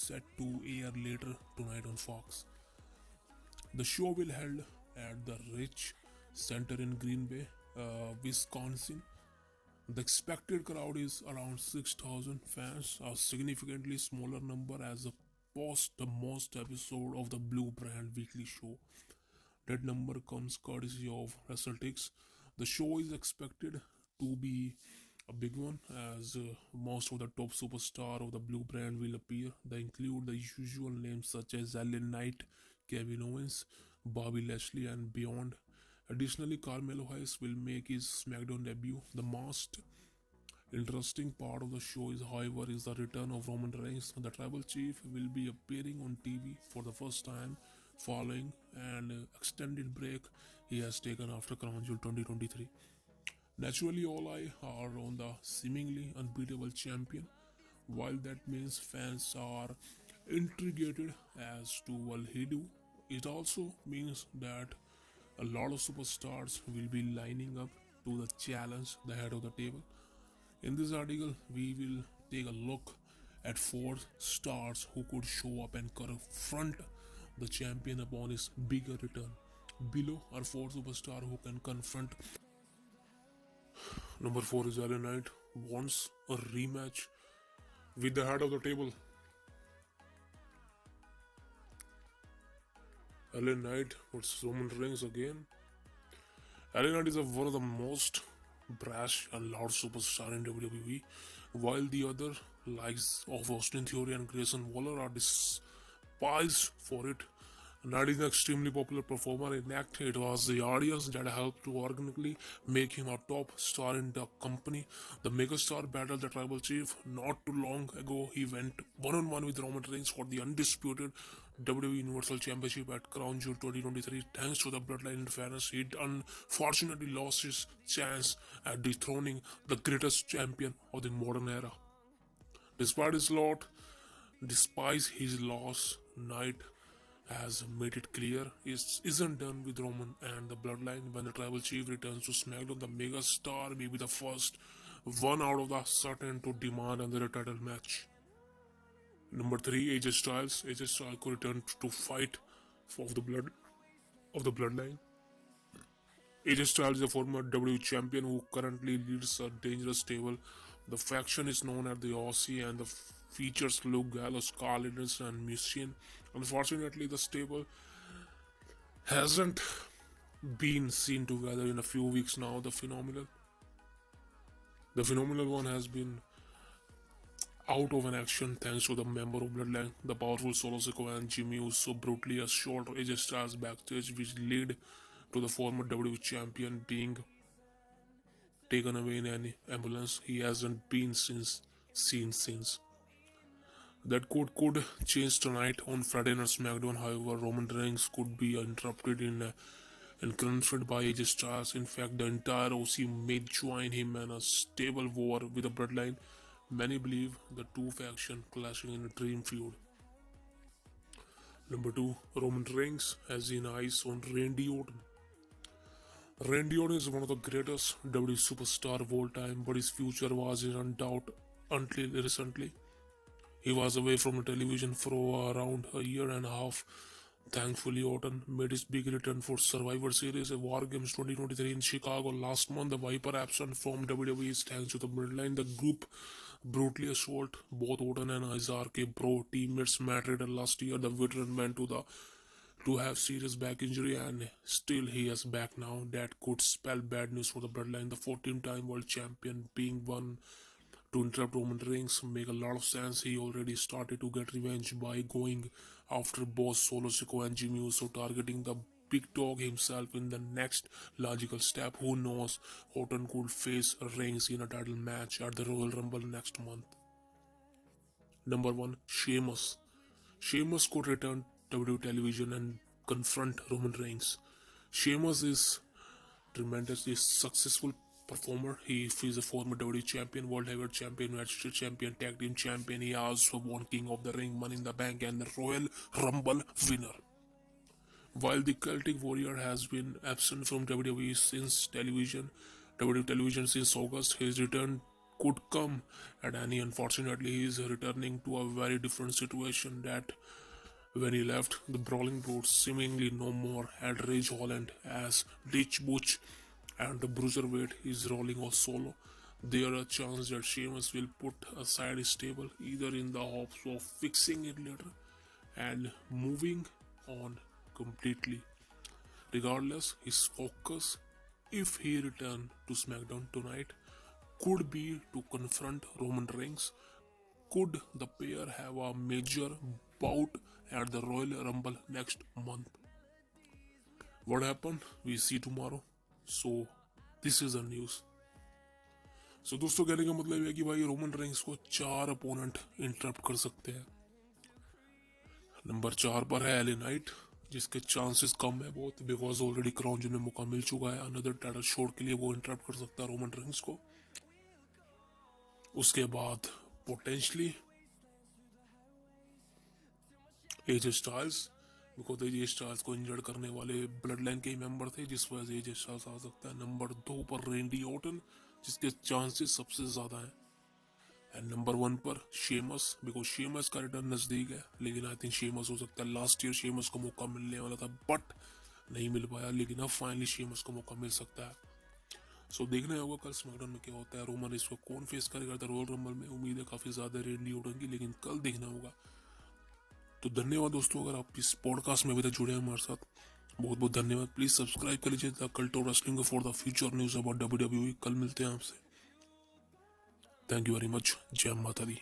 set to air later tonight on Fox. The show will held at the Rich Center in Green Bay, Wisconsin. The expected crowd is around 6,000 fans, a significantly smaller number as the most episode of the Blue Brand weekly show. That number comes courtesy of WrestleTix. The show is expected to be a big one as most of the top superstars of the Blue Brand will appear. They include the usual names such as Ellen Knight, Kevin Owens, Bobby Lashley, and beyond. Additionally, Carmelo Hayes will make his SmackDown debut. The most interesting part of the show is, however, is the return of Roman Reigns. The tribal chief will be appearing on TV for the first time following an extended break he has taken after Crown Jewel 2023. Naturally, all eyes are on the seemingly unbeatable champion. While that means fans are intrigued as to what he do, it also means that a lot of superstars will be lining up to the challenge the head of the table. In this article, we will take a look at 4 stars who could show up and confront the champion upon his bigger return. Below are 4 superstars who can confront. Number 4 is LA Knight wants a rematch with the head of the table. LA Knight versus Roman Reigns again. LA Knight is one of the most brash and loud superstar in WWE, while the other likes of Austin Theory and Grayson Waller are despised for it. Knight is an extremely popular performer in act. It was the audience that helped to organically make him a top star in the company. The megastar battled the tribal chief. Not too long ago, he went one-on-one with Roman Reigns for the undisputed WWE Universal Championship at Crown Jewel 2023. Thanks to the bloodline interference, he unfortunately lost his chance at dethroning the greatest champion of the modern era. Despite his loss, Knight has made it clear it isn't done with Roman and the bloodline. When the tribal chief returns to SmackDown, the mega star may be the first one out of the certain to demand another title match. Number 3, AJ Styles. AJ Styles could return to fight for the bloodline. AJ Styles is a former WWE champion who currently leads a dangerous stable. The faction is known as the Aussie and features Luke Gallows, Carl Anderson, and Musician. Unfortunately, the stable hasn't been seen together in a few weeks now. The phenomenal one has been out of an action thanks to the member of Bloodline, the powerful Solo Sikoa and Jimmy Uso brutally assault AJ Styles backstage, which led to the former WWE champion being taken away in an ambulance. He hasn't been seen since. That could change tonight on Friday Night SmackDown. However, Roman Reigns could be interrupted and confronted by AJ Styles. In fact, the entire OC may join him in a stable war with the bloodline. Many believe the two factions clashing in a dream feud. Number 2, Roman Reigns has in eyes on Randy Orton. Randy Orton is one of the greatest WWE superstar of all time, but his future was in doubt until recently. He was away from the television for around a year and a half. Thankfully, Orton made his big return for Survivor Series at War Games 2023 in Chicago last month. The Viper absent from WWE thanks to the bloodline. The group brutally assaulted both Orton and his RK Bro teammates Matt Riddle last year. The veteran went to have serious back injury, and still he is back now. That could spell bad news for the bloodline. The 14-time world champion being one to interrupt Roman Reigns make a lot of sense. He already started to get revenge by going after both Solo Sikoa and Jimmy Uso, targeting the big dog himself in the next logical step. Who knows, Orton could face Reigns in a title match at the Royal Rumble next month. Number 1, Sheamus. Sheamus could return to WWE television and confront Roman Reigns. Sheamus is tremendously successful performer. He is a former WWE champion, world heavyweight champion, United States champion, tag team champion. He also won King of the Ring, Money in the Bank, and the Royal Rumble winner. While the Celtic Warrior has been absent from WWE since television since August, his return could come at any. Unfortunately, he is returning to a very different situation that when he left the Brawling Brutes, seemingly no more at Rage Holland as Ditch Butch, and the Bruiserweight is rolling off solo. There are a chance that Sheamus will put aside his stable either in the hopes of fixing it later and moving on completely. Regardless, his focus, if he returned to SmackDown tonight, could be to confront Roman Reigns. Could the pair have a major bout at the Royal Rumble next month? What happened? We see tomorrow. So this is the news. So दोस्तों कहने का मतलब है कि भाई Roman Reigns को 4 opponent interrupt कर सकते हैं। नंबर 4 पर है एले नाइट, जिसके चांसेस कम है बहुत, बिकॉज ऑलरेडी क्राउन जिन्हें मौका मिल चुका है। अनदर टाइटल शॉट के लिए वो इंटरप्ट कर सकता है रोमन रेंग्स को। उसके बाद potentially AJ Styles, because AJ Styles को इंजर्ड करने वाले ब्लड लाइन के ही मेंबर थे, जिस वजह से एजे स्टाइल्स आ सकता है। नंबर 2 पर रेंडी ऑर्टन, जिसके चांसेस सबसे ज्यादा हैं। एंड नंबर 1 पर शेमस, बिकॉज शेमस का रिटर्न नजदीक है, लेकिन आई थिंक शेमस हो सकता है। लास्ट ईयर शेमस को मौका मिलने वाला था बट नहीं मिल पाया, लेकिन अब फाइनली शेमस को मौका मिल सकता है। सो देखना होगा कल स्मैकडाउन में क्या होता है। रोमन इसको कौन फेस करेगा रॉयल रंबल में, उम्मीद है काफी ज्यादा रेंडी ऑर्टन की, लेकिन कल देखना होगा। तो धन्यवाद दोस्तों, अगर आप इस पॉडकास्ट में अभी तक जुड़े हैं हमारे साथ, बहुत बहुत धन्यवाद। प्लीज सब्सक्राइब कर लीजिए the cult of wrestling for the future news about WWE। कल मिलते हैं आपसे। Thank you very much. जय माता दी।